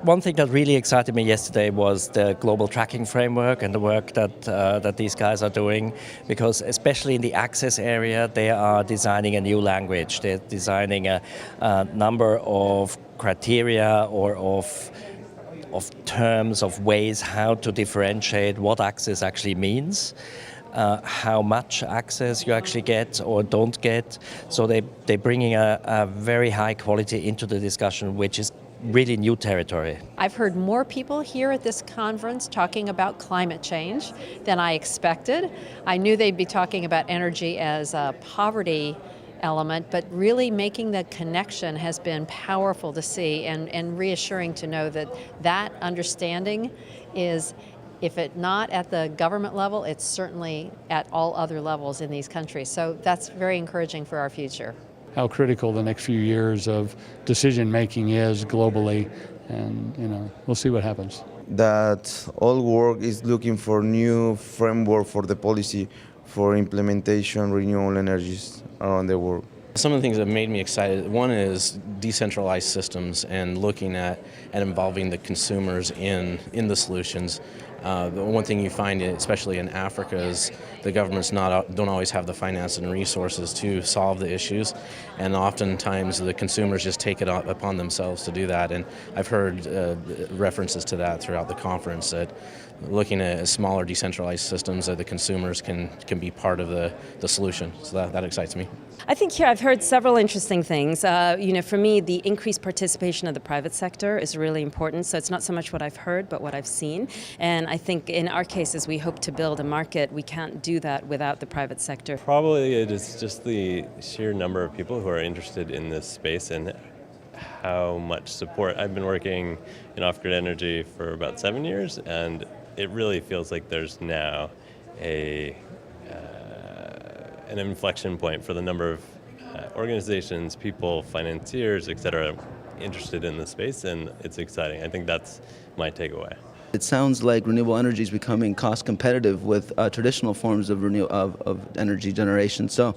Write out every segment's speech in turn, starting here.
One thing that really excited me yesterday was the global tracking framework and the work that these guys are doing, because especially in the access area, they are designing a new language. They're designing a number of criteria or of terms, of ways how to differentiate what access actually means. How much access you actually get or don't get. So they're bringing a very high quality into the discussion, which is really new territory. I've heard more people here at this conference talking about climate change than I expected. I knew they'd be talking about energy as a poverty element, but really making the connection has been powerful to see and reassuring to know that that understanding is, if it's not at the government level, it's certainly at all other levels in these countries. So that's very encouraging for our future. How critical the next few years of decision making is globally, and we'll see what happens. That all work is looking for new framework for the policy for implementation renewable energies around the world. Some of the things that made me excited, one is decentralized systems and looking at involving the consumers in the solutions. The one thing you find, especially in Africa, is the governments don't always have the finance and resources to solve the issues, and oftentimes the consumers just take it upon themselves to do that. And I've heard references to that throughout the conference, that looking at smaller decentralized systems that the consumers can be part of the solution. So that excites me. I think here I've heard several interesting things. For me, the increased participation of the private sector is really important. So it's not so much what I've heard, but what I've seen. And I think in our cases, we hope to build a market. We can't do that without the private sector. Probably it is just the sheer number of people who are interested in this space and how much support. I've been working in off-grid energy for about 7 years, and it really feels like there's now an inflection point for the number of organizations, people, financiers, etc., interested in the space, and it's exciting. I think that's my takeaway. It sounds like renewable energy is becoming cost competitive with traditional forms of energy generation. So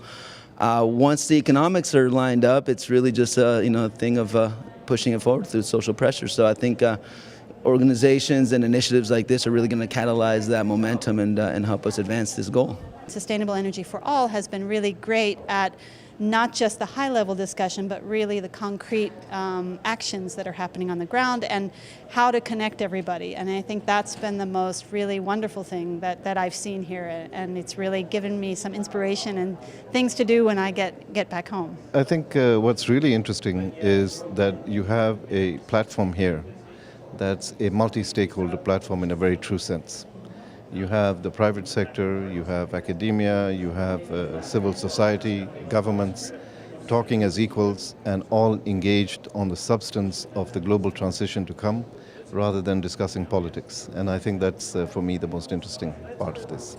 once the economics are lined up, it's really just a thing of pushing it forward through social pressure. So I think organizations and initiatives like this are really going to catalyze that momentum and help us advance this goal. Sustainable Energy for All has been really great at not just the high-level discussion, but really the concrete actions that are happening on the ground and how to connect everybody. And I think that's been the most really wonderful thing that I've seen here, and it's really given me some inspiration and things to do when I get back home. I think what's really interesting is that you have a platform here that's a multi-stakeholder platform in a very true sense. You have the private sector, you have academia, you have civil society, governments, talking as equals and all engaged on the substance of the global transition to come, rather than discussing politics. And I think that's, for me, the most interesting part of this.